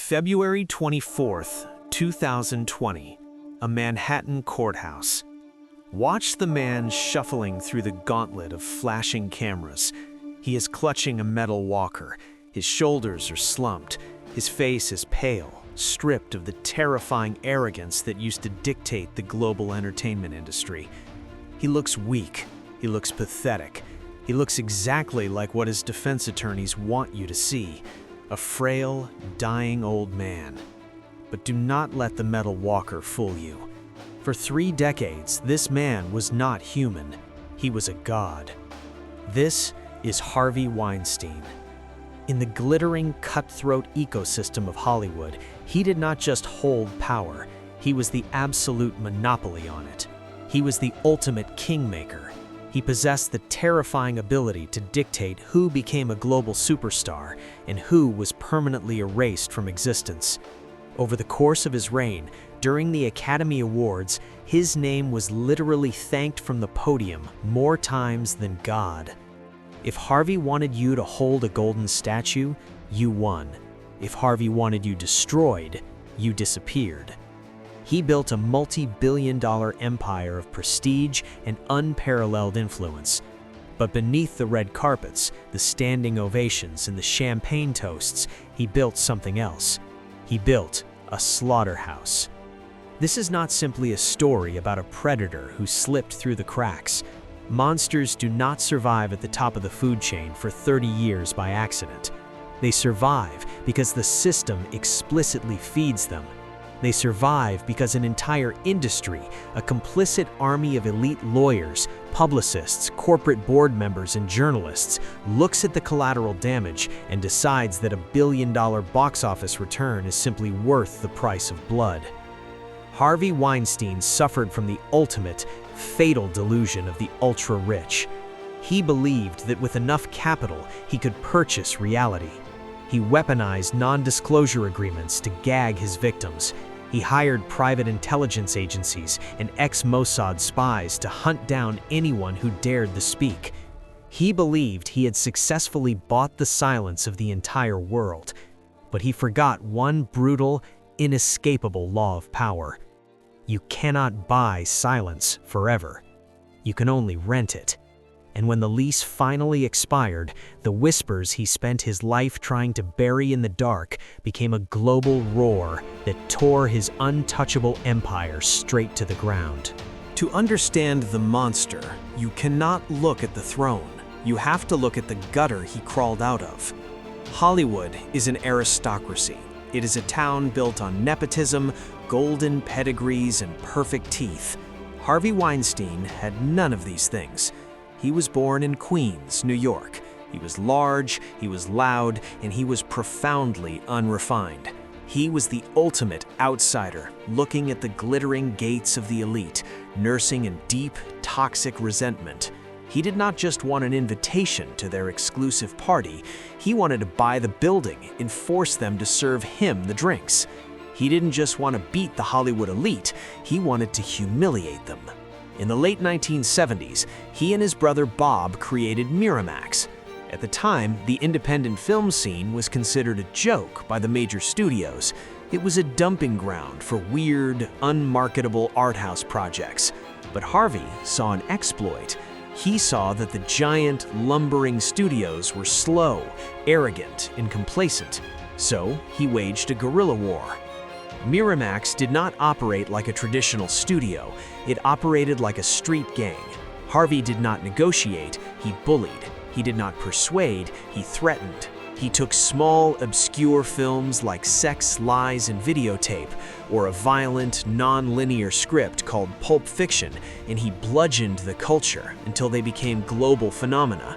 February 24th, 2020, a Manhattan courthouse. Watch the man shuffling through the gauntlet of flashing cameras. He is clutching a metal walker. His shoulders are slumped. His face is pale, stripped of the terrifying arrogance that used to dictate the global entertainment industry. He looks weak. He looks pathetic. He looks exactly like what his defense attorneys want you to see. A frail, dying old man. But do not let the metal walker fool you. For 3 decades, this man was not human. He was a god. This is Harvey Weinstein. In the glittering, cutthroat ecosystem of Hollywood, he did not just hold power. He was the absolute monopoly on it. He was the ultimate kingmaker. He possessed the terrifying ability to dictate who became a global superstar and who was permanently erased from existence. Over the course of his reign, during the Academy Awards, his name was literally thanked from the podium more times than God. If Harvey wanted you to hold a golden statue, you won. If Harvey wanted you destroyed, you disappeared. He built a multi-billion-dollar empire of prestige and unparalleled influence. But beneath the red carpets, the standing ovations, and the champagne toasts, he built something else. He built a slaughterhouse. This is not simply a story about a predator who slipped through the cracks. Monsters do not survive at the top of the food chain for 30 years by accident. They survive because the system explicitly feeds them. They survive because an entire industry, a complicit army of elite lawyers, publicists, corporate board members, and journalists, looks at the collateral damage and decides that $1 billion box office return is simply worth the price of blood. Harvey Weinstein suffered from the ultimate, fatal delusion of the ultra-rich. He believed that with enough capital, he could purchase reality. He weaponized non-disclosure agreements to gag his victims. He hired private intelligence agencies and ex-Mossad spies to hunt down anyone who dared to speak. He believed he had successfully bought the silence of the entire world. But he forgot one brutal, inescapable law of power. You cannot buy silence forever. You can only rent it. And when the lease finally expired, the whispers he spent his life trying to bury in the dark became a global roar that tore his untouchable empire straight to the ground. To understand the monster, you cannot look at the throne. You have to look at the gutter he crawled out of. Hollywood is an aristocracy. It is a town built on nepotism, golden pedigrees, and perfect teeth. Harvey Weinstein had none of these things. He was born in Queens, New York. He was large, he was loud, and he was profoundly unrefined. He was the ultimate outsider, looking at the glittering gates of the elite, nursing a deep, toxic resentment. He did not just want an invitation to their exclusive party. He wanted to buy the building and force them to serve him the drinks. He didn't just want to beat the Hollywood elite, he wanted to humiliate them. In the late 1970s, he and his brother Bob created Miramax. At the time, the independent film scene was considered a joke by the major studios. It was a dumping ground for weird, unmarketable art house projects. But Harvey saw an exploit. He saw that the giant, lumbering studios were slow, arrogant, and complacent. So he waged a guerrilla war. Miramax did not operate like a traditional studio. It operated like a street gang. Harvey did not negotiate, he bullied. He did not persuade, he threatened. He took small, obscure films like Sex, Lies, and Videotape, or a violent, non-linear script called Pulp Fiction, and he bludgeoned the culture until they became global phenomena.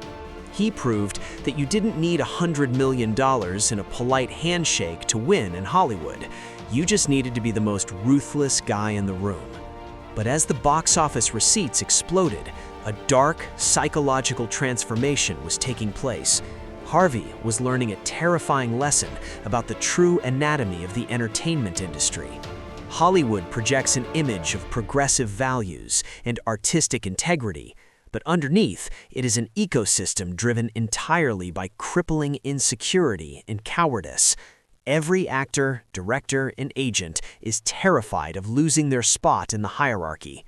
He proved that you didn't need $100 million and a polite handshake to win in Hollywood. You just needed to be the most ruthless guy in the room. But as the box office receipts exploded, a dark, psychological transformation was taking place. Harvey was learning a terrifying lesson about the true anatomy of the entertainment industry. Hollywood projects an image of progressive values and artistic integrity, but underneath, it is an ecosystem driven entirely by crippling insecurity and cowardice. Every actor, director, and agent is terrified of losing their spot in the hierarchy.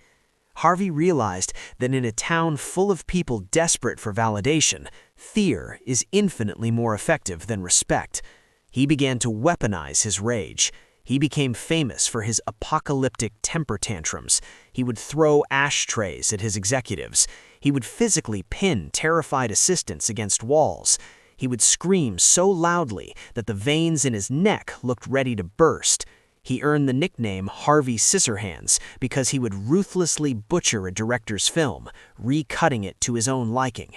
Harvey realized that in a town full of people desperate for validation, fear is infinitely more effective than respect. He began to weaponize his rage. He became famous for his apocalyptic temper tantrums. He would throw ashtrays at his executives. He would physically pin terrified assistants against walls. He would scream so loudly that the veins in his neck looked ready to burst. He earned the nickname Harvey Scissorhands because he would ruthlessly butcher a director's film, recutting it to his own liking.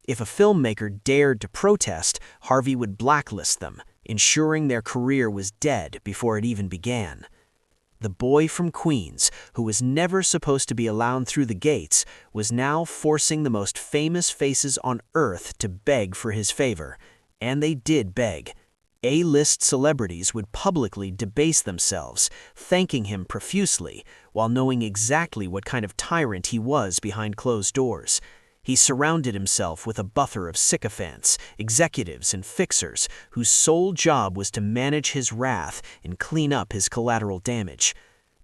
If a filmmaker dared to protest, Harvey would blacklist them, ensuring their career was dead before it even began. The boy from Queens, who was never supposed to be allowed through the gates, was now forcing the most famous faces on Earth to beg for his favor. And they did beg. A-list celebrities would publicly debase themselves, thanking him profusely, while knowing exactly what kind of tyrant he was behind closed doors. He surrounded himself with a buffer of sycophants, executives, and fixers whose sole job was to manage his wrath and clean up his collateral damage.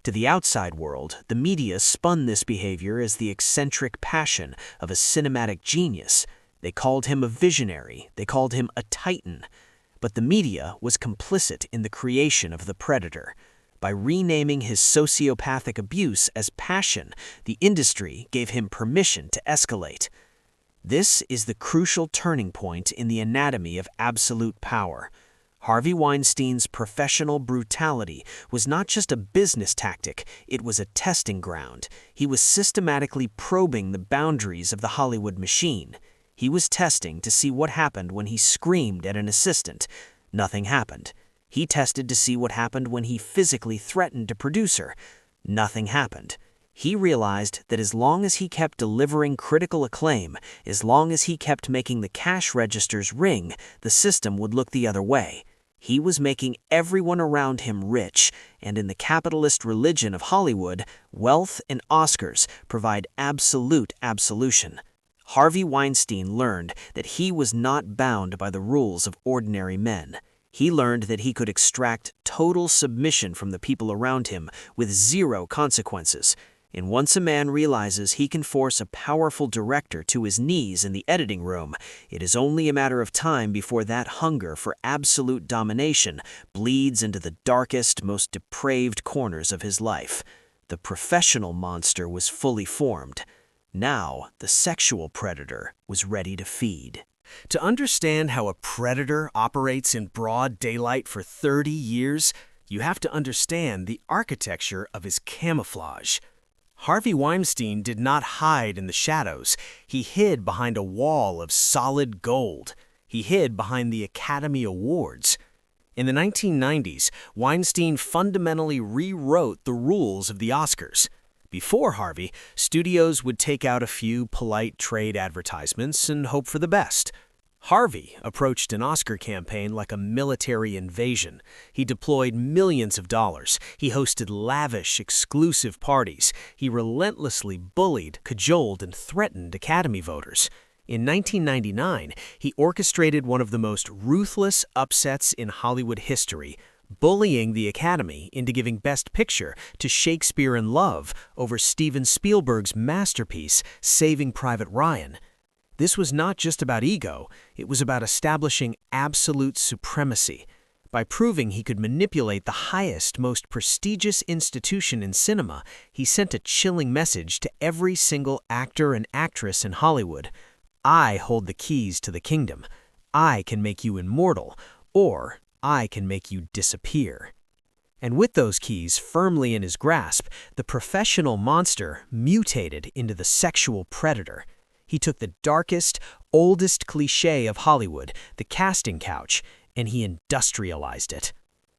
To the outside world, the media spun this behavior as the eccentric passion of a cinematic genius. They called him a visionary. They called him a titan. But the media was complicit in the creation of the predator. By renaming his sociopathic abuse as passion, the industry gave him permission to escalate. This is the crucial turning point in the anatomy of absolute power. Harvey Weinstein's professional brutality was not just a business tactic, it was a testing ground. He was systematically probing the boundaries of the Hollywood machine. He was testing to see what happened when he screamed at an assistant. Nothing happened. He tested to see what happened when he physically threatened a producer. Nothing happened. He realized that as long as he kept delivering critical acclaim, as long as he kept making the cash registers ring, the system would look the other way. He was making everyone around him rich, and in the capitalist religion of Hollywood, wealth and Oscars provide absolute absolution. Harvey Weinstein learned that he was not bound by the rules of ordinary men. He learned that he could extract total submission from the people around him with zero consequences. And once a man realizes he can force a powerful director to his knees in the editing room, it is only a matter of time before that hunger for absolute domination bleeds into the darkest, most depraved corners of his life. The professional monster was fully formed. Now, the sexual predator was ready to feed. To understand how a predator operates in broad daylight for 30 years, you have to understand the architecture of his camouflage. Harvey Weinstein did not hide in the shadows. He hid behind a wall of solid gold. He hid behind the Academy Awards. In the 1990s, Weinstein fundamentally rewrote the rules of the Oscars. Before Harvey, studios would take out a few polite trade advertisements and hope for the best. Harvey approached an Oscar campaign like a military invasion. He deployed millions of dollars. He hosted lavish, exclusive parties. He relentlessly bullied, cajoled, and threatened Academy voters. In 1999, he orchestrated one of the most ruthless upsets in Hollywood history, bullying the Academy into giving Best Picture to Shakespeare in Love over Steven Spielberg's masterpiece, Saving Private Ryan. This was not just about ego, it was about establishing absolute supremacy. By proving he could manipulate the highest, most prestigious institution in cinema, he sent a chilling message to every single actor and actress in Hollywood. I hold the keys to the kingdom. I can make you immortal, or I can make you disappear. And with those keys firmly in his grasp, the professional monster mutated into the sexual predator. He took the darkest, oldest cliché of Hollywood, the casting couch, and he industrialized it.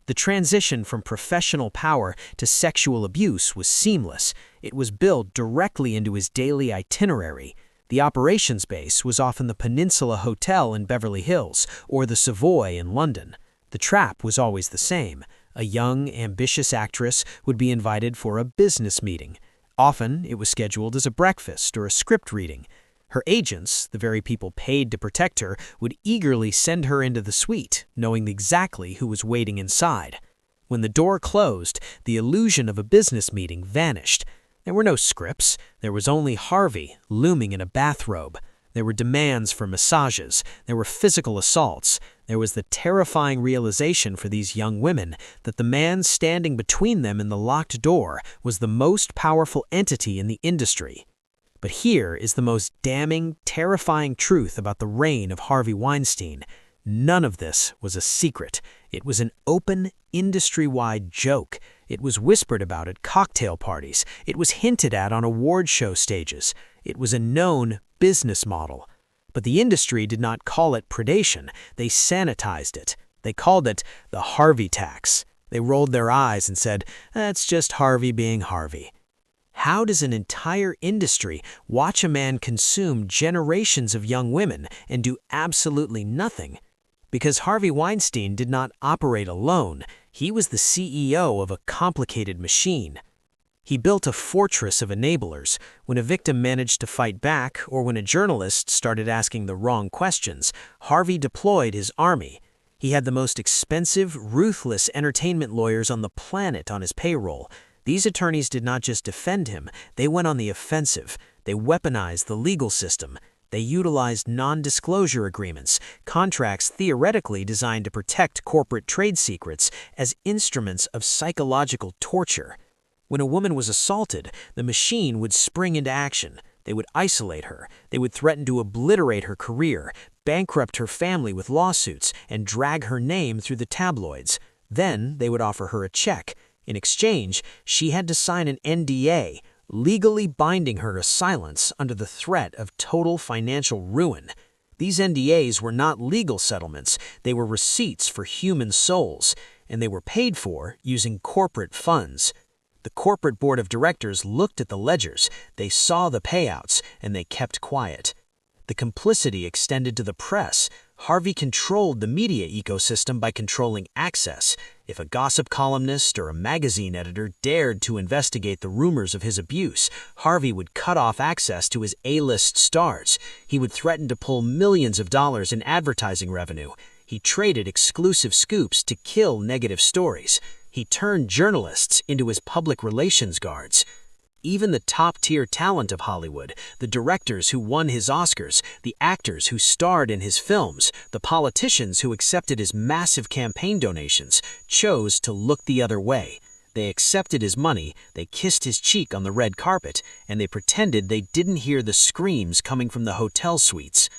The transition from professional power to sexual abuse was seamless. It was built directly into his daily itinerary. The operations base was often the Peninsula Hotel in Beverly Hills or the Savoy in London. The trap was always the same. A young, ambitious actress would be invited for a business meeting. Often, it was scheduled as a breakfast or a script reading. Her agents, the very people paid to protect her, would eagerly send her into the suite, knowing exactly who was waiting inside. When the door closed, the illusion of a business meeting vanished. There were no scripts. There was only Harvey, looming in a bathrobe. There were demands for massages. There were physical assaults. There was the terrifying realization for these young women that the man standing between them in the locked door was the most powerful entity in the industry. But here is the most damning, terrifying truth about the reign of Harvey Weinstein. None of this was a secret. It was an open, industry-wide joke. It was whispered about at cocktail parties. It was hinted at on award show stages. It was a known business model. But the industry did not call it predation. They sanitized it. They called it the Harvey tax. They rolled their eyes and said, "That's just Harvey being Harvey." How does an entire industry watch a man consume generations of young women and do absolutely nothing? Because Harvey Weinstein did not operate alone. He was the CEO of a complicated machine. He built a fortress of enablers. When a victim managed to fight back, or when a journalist started asking the wrong questions, Harvey deployed his army. He had the most expensive, ruthless entertainment lawyers on the planet on his payroll. These attorneys did not just defend him, they went on the offensive. They weaponized the legal system. They utilized non-disclosure agreements, contracts theoretically designed to protect corporate trade secrets, as instruments of psychological torture. When a woman was assaulted, the machine would spring into action. They would isolate her. They would threaten to obliterate her career, bankrupt her family with lawsuits, and drag her name through the tabloids. Then they would offer her a check. In exchange, she had to sign an NDA, legally binding her to silence under the threat of total financial ruin. These NDAs were not legal settlements. They were receipts for human souls, and they were paid for using corporate funds. The corporate board of directors looked at the ledgers, they saw the payouts, and they kept quiet. The complicity extended to the press. Harvey controlled the media ecosystem by controlling access. If a gossip columnist or a magazine editor dared to investigate the rumors of his abuse, Harvey would cut off access to his A-list stars. He would threaten to pull millions of dollars in advertising revenue. He traded exclusive scoops to kill negative stories. He turned journalists into his public relations guards. Even the top-tier talent of Hollywood, the directors who won his Oscars, the actors who starred in his films, the politicians who accepted his massive campaign donations, chose to look the other way. They accepted his money, they kissed his cheek on the red carpet, and they pretended they didn't hear the screams coming from the hotel suites.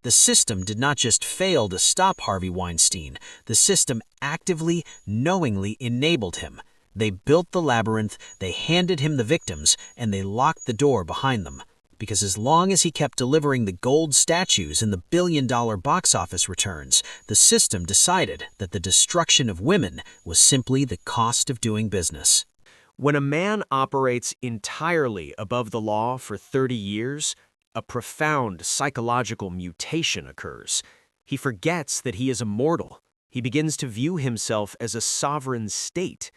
The system did not just fail to stop Harvey Weinstein, the system actively, knowingly enabled him. They built the labyrinth, they handed him the victims, and they locked the door behind them. Because as long as he kept delivering the gold statues and the billion-dollar box office returns, the system decided that the destruction of women was simply the cost of doing business. When a man operates entirely above the law for 30 years, a profound psychological mutation occurs. He forgets that he is immortal. He begins to view himself as a sovereign state.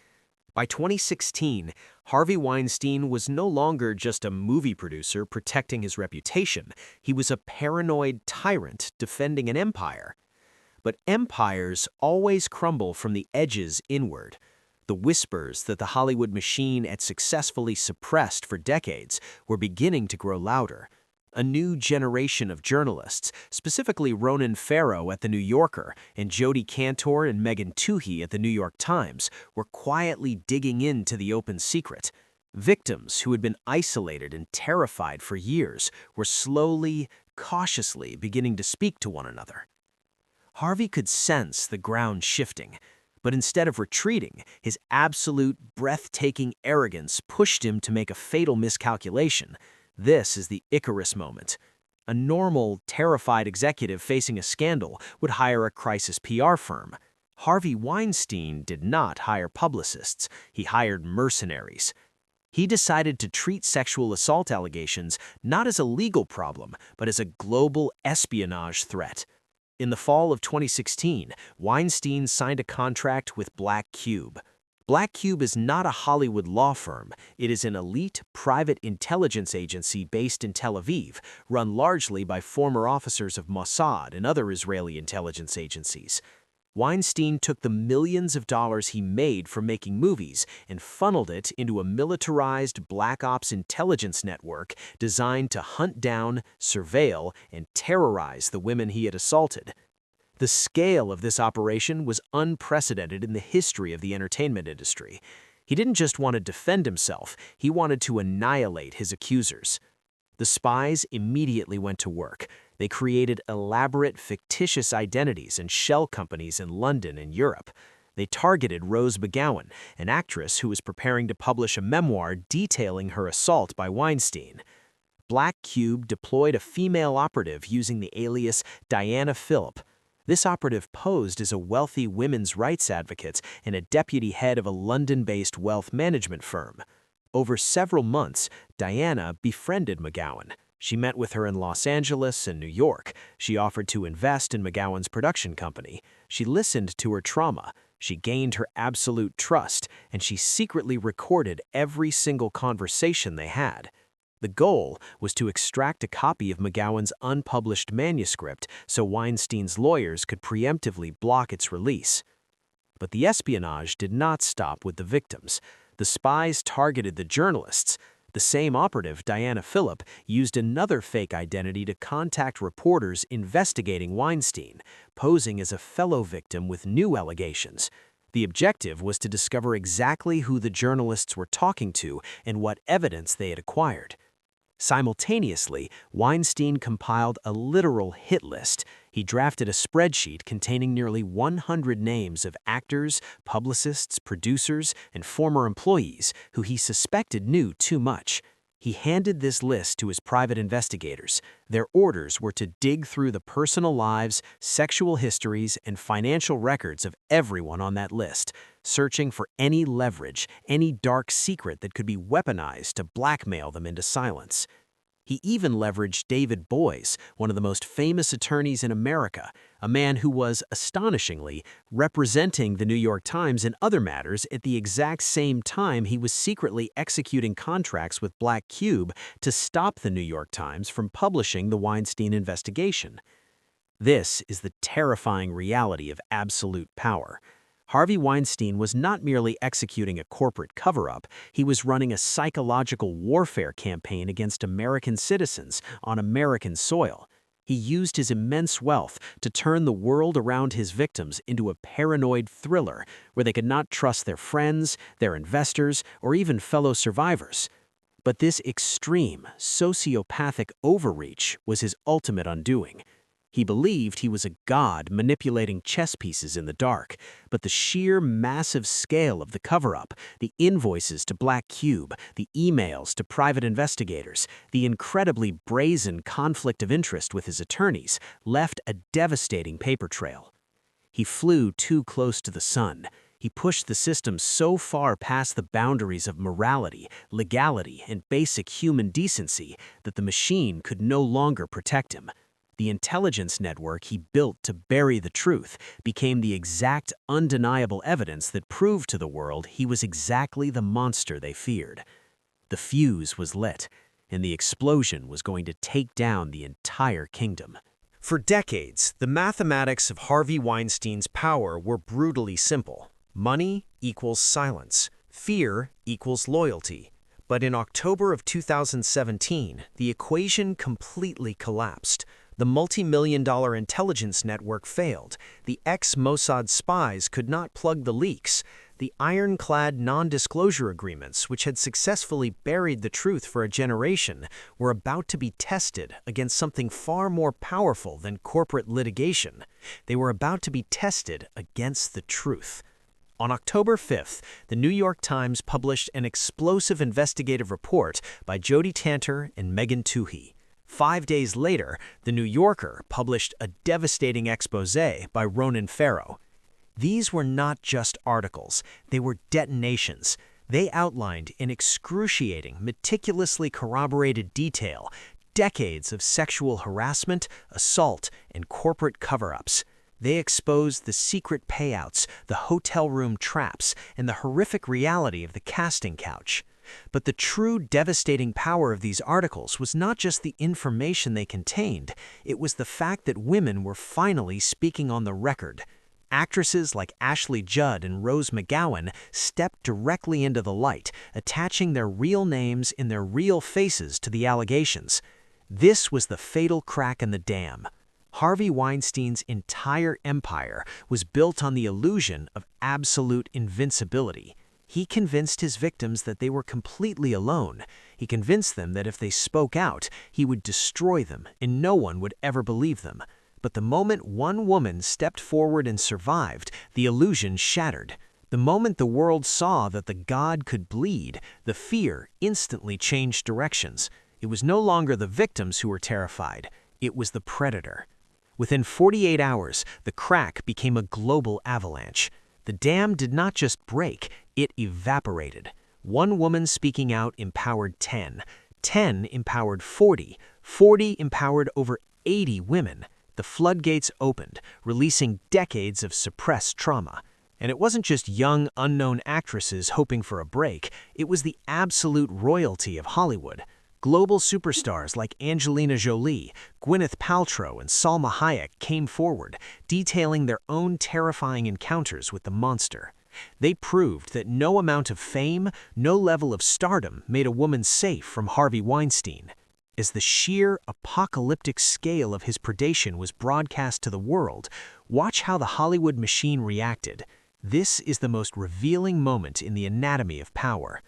By 2016, Harvey Weinstein was no longer just a movie producer protecting his reputation. He was a paranoid tyrant defending an empire. But empires always crumble from the edges inward. The whispers that the Hollywood machine had successfully suppressed for decades were beginning to grow louder. A new generation of journalists, specifically Ronan Farrow at The New Yorker and Jodi Kantor and Megan Twohey at The New York Times, were quietly digging into the open secret. Victims who had been isolated and terrified for years were slowly, cautiously beginning to speak to one another. Harvey could sense the ground shifting, but instead of retreating, his absolute, breathtaking arrogance pushed him to make a fatal miscalculation. This is the Icarus moment. A normal, terrified executive facing a scandal would hire a crisis PR firm. Harvey Weinstein did not hire publicists. He hired mercenaries. He decided to treat sexual assault allegations not as a legal problem, but as a global espionage threat. In the fall of 2016, Weinstein signed a contract with Black Cube. Black Cube is not a Hollywood law firm. It is an elite private intelligence agency based in Tel Aviv, run largely by former officers of Mossad and other Israeli intelligence agencies. Weinstein took the millions of dollars he made from making movies and funneled it into a militarized black ops intelligence network designed to hunt down, surveil, and terrorize the women he had assaulted. The scale of this operation was unprecedented in the history of the entertainment industry. He didn't just want to defend himself, he wanted to annihilate his accusers. The spies immediately went to work. They created elaborate, fictitious identities and shell companies in London and Europe. They targeted Rose McGowan, an actress who was preparing to publish a memoir detailing her assault by Weinstein. Black Cube deployed a female operative using the alias Diana Phillip. This operative posed as a wealthy women's rights advocate and a deputy head of a London-based wealth management firm. Over several months, Diana befriended McGowan. She met with her in Los Angeles and New York. She offered to invest in McGowan's production company. She listened to her trauma. She gained her absolute trust, and she secretly recorded every single conversation they had. The goal was to extract a copy of McGowan's unpublished manuscript so Weinstein's lawyers could preemptively block its release. But the espionage did not stop with the victims. The spies targeted the journalists. The same operative, Diana Phillip, used another fake identity to contact reporters investigating Weinstein, posing as a fellow victim with new allegations. The objective was to discover exactly who the journalists were talking to and what evidence they had acquired. Simultaneously, Weinstein compiled a literal hit list. He drafted a spreadsheet containing nearly 100 names of actors, publicists, producers, and former employees who he suspected knew too much. He handed this list to his private investigators. Their orders were to dig through the personal lives, sexual histories, and financial records of everyone on that list, searching for any leverage, any dark secret that could be weaponized to blackmail them into silence. He even leveraged David Boies, one of the most famous attorneys in America, a man who was, astonishingly, representing the New York Times in other matters at the exact same time he was secretly executing contracts with Black Cube to stop the New York Times from publishing the Weinstein investigation. This is the terrifying reality of absolute power. Harvey Weinstein was not merely executing a corporate cover-up, he was running a psychological warfare campaign against American citizens on American soil. He used his immense wealth to turn the world around his victims into a paranoid thriller where they could not trust their friends, their investors, or even fellow survivors. But this extreme, sociopathic overreach was his ultimate undoing. He believed he was a god manipulating chess pieces in the dark, but the sheer massive scale of the cover-up, the invoices to Black Cube, the emails to private investigators, the incredibly brazen conflict of interest with his attorneys left a devastating paper trail. He flew too close to the sun. He pushed the system so far past the boundaries of morality, legality, and basic human decency that the machine could no longer protect him. The intelligence network he built to bury the truth became the exact, undeniable evidence that proved to the world he was exactly the monster they feared. The fuse was lit, and the explosion was going to take down the entire kingdom. For decades, the mathematics of Harvey Weinstein's power were brutally simple. Money equals silence. Fear equals loyalty. But in October of 2017, the equation completely collapsed. The multi-million-dollar intelligence network failed. The ex-Mossad spies could not plug the leaks. The ironclad non-disclosure agreements, which had successfully buried the truth for a generation, were about to be tested against something far more powerful than corporate litigation. They were about to be tested against the truth. On October 5th, the New York Times published an explosive investigative report by Jodi Tanter and Megan Twohey. 5 days later, The New Yorker published a devastating exposé by Ronan Farrow. These were not just articles, they were detonations. They outlined in excruciating, meticulously corroborated detail decades of sexual harassment, assault, and corporate cover-ups. They exposed the secret payouts, the hotel room traps, and the horrific reality of the casting couch. But the true devastating power of these articles was not just the information they contained, it was the fact that women were finally speaking on the record. Actresses like Ashley Judd and Rose McGowan stepped directly into the light, attaching their real names in their real faces to the allegations. This was the fatal crack in the dam. Harvey Weinstein's entire empire was built on the illusion of absolute invincibility. He convinced his victims that they were completely alone. He convinced them that if they spoke out, he would destroy them and no one would ever believe them. But the moment one woman stepped forward and survived, the illusion shattered. The moment the world saw that the god could bleed, the fear instantly changed directions. It was no longer the victims who were terrified. It was the predator. Within 48 hours, the crack became a global avalanche. The dam did not just break, it evaporated. One woman speaking out empowered 10. 10 empowered 40. 40 empowered over 80 women. The floodgates opened, releasing decades of suppressed trauma. And it wasn't just young, unknown actresses hoping for a break, it was the absolute royalty of Hollywood. Global superstars like Angelina Jolie, Gwyneth Paltrow, and Salma Hayek came forward, detailing their own terrifying encounters with the monster. They proved that no amount of fame, no level of stardom made a woman safe from Harvey Weinstein. As the sheer apocalyptic scale of his predation was broadcast to the world, watch how the Hollywood machine reacted. This is the most revealing moment in the anatomy of power.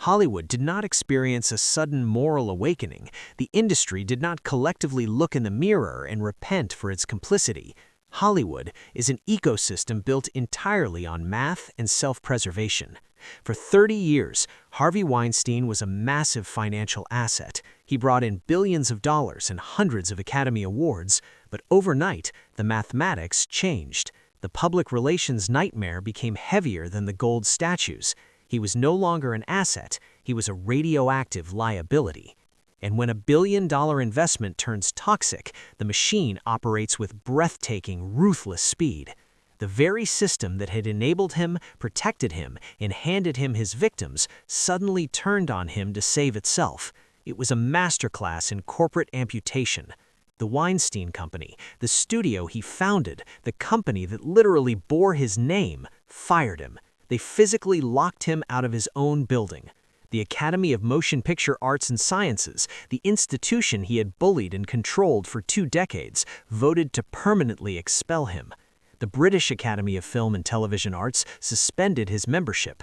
Hollywood did not experience a sudden moral awakening. The industry did not collectively look in the mirror and repent for its complicity. Hollywood is an ecosystem built entirely on math and self-preservation. For 30 years, Harvey Weinstein was a massive financial asset. He brought in billions of dollars and hundreds of Academy Awards, but overnight, the mathematics changed. The public relations nightmare became heavier than the gold statues. He was no longer an asset, he was a radioactive liability. And when a billion-dollar investment turns toxic, the machine operates with breathtaking, ruthless speed. The very system that had enabled him, protected him, and handed him his victims suddenly turned on him to save itself. It was a masterclass in corporate amputation. The Weinstein Company, the studio he founded, the company that literally bore his name, fired him. They physically locked him out of his own building. The Academy of Motion Picture Arts and Sciences, the institution he had bullied and controlled for 2 decades, voted to permanently expel him. The British Academy of Film and Television Arts suspended his membership.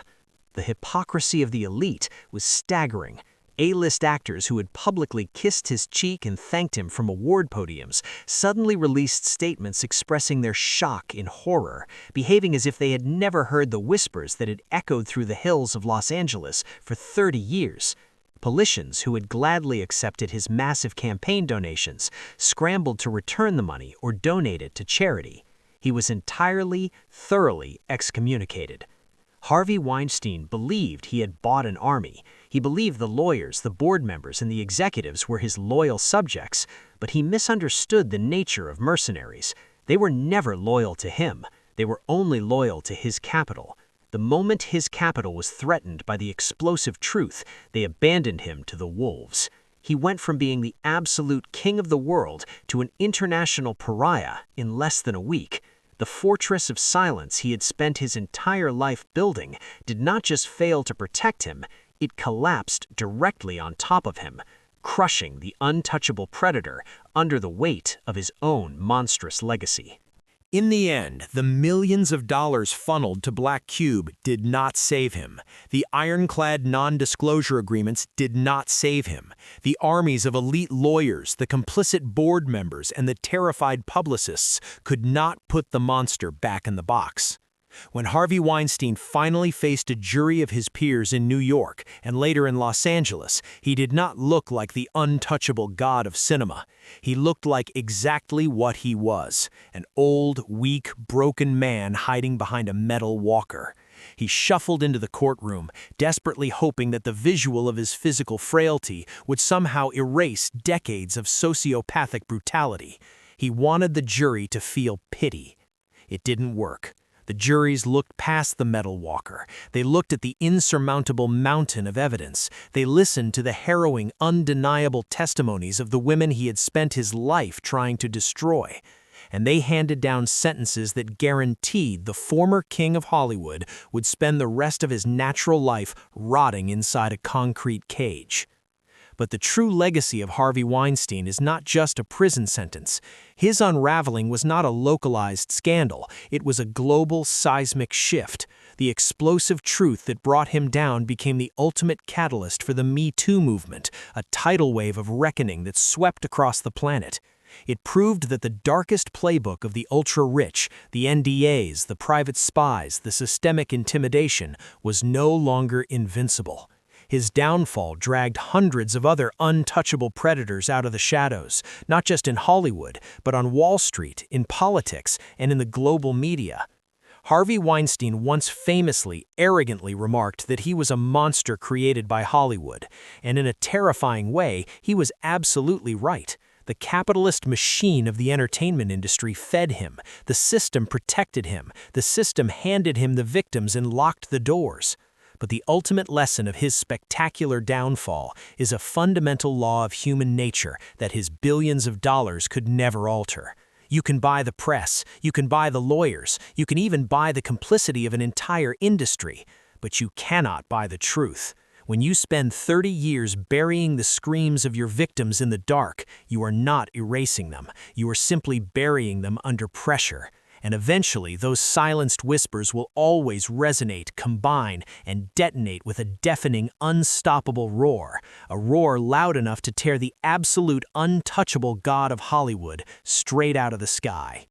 The hypocrisy of the elite was staggering. A-list actors who had publicly kissed his cheek and thanked him from award podiums suddenly released statements expressing their shock and horror, behaving as if they had never heard the whispers that had echoed through the hills of Los Angeles for 30 years. Politicians who had gladly accepted his massive campaign donations scrambled to return the money or donate it to charity. He was entirely, thoroughly excommunicated. Harvey Weinstein believed he had bought an army. He believed the lawyers, the board members, and the executives were his loyal subjects, but he misunderstood the nature of mercenaries. They were never loyal to him. They were only loyal to his capital. The moment his capital was threatened by the explosive truth, they abandoned him to the wolves. He went from being the absolute king of the world to an international pariah in less than a week. The fortress of silence he had spent his entire life building did not just fail to protect him, it collapsed directly on top of him, crushing the untouchable predator under the weight of his own monstrous legacy. In the end, the millions of dollars funneled to Black Cube did not save him. The ironclad non-disclosure agreements did not save him. The armies of elite lawyers, the complicit board members, and the terrified publicists could not put the monster back in the box. When Harvey Weinstein finally faced a jury of his peers in New York and later in Los Angeles, he did not look like the untouchable god of cinema. He looked like exactly what he was, an old, weak, broken man hiding behind a metal walker. He shuffled into the courtroom, desperately hoping that the visual of his physical frailty would somehow erase decades of sociopathic brutality. He wanted the jury to feel pity, It didn't work. The juries looked past the metal walker. They looked at the insurmountable mountain of evidence. They listened to the harrowing, undeniable testimonies of the women he had spent his life trying to destroy. And they handed down sentences that guaranteed the former king of Hollywood would spend the rest of his natural life rotting inside a concrete cage. But the true legacy of Harvey Weinstein is not just a prison sentence. His unraveling was not a localized scandal. It was a global seismic shift. The explosive truth that brought him down became the ultimate catalyst for the Me Too movement, a tidal wave of reckoning that swept across the planet. It proved that the darkest playbook of the ultra-rich, the NDAs, the private spies, the systemic intimidation, was no longer invincible. His downfall dragged hundreds of other untouchable predators out of the shadows, not just in Hollywood, but on Wall Street, in politics, and in the global media. Harvey Weinstein once famously, arrogantly remarked that he was a monster created by Hollywood, and in a terrifying way, he was absolutely right. The capitalist machine of the entertainment industry fed him, the system protected him, the system handed him the victims and locked the doors. But the ultimate lesson of his spectacular downfall is a fundamental law of human nature that his billions of dollars could never alter. You can buy the press, you can buy the lawyers, you can even buy the complicity of an entire industry, but you cannot buy the truth. When you spend 30 years burying the screams of your victims in the dark, you are not erasing them. You are simply burying them under pressure. And eventually, those silenced whispers will always resonate, combine, and detonate with a deafening, unstoppable roar, a roar loud enough to tear the absolute untouchable god of Hollywood straight out of the sky.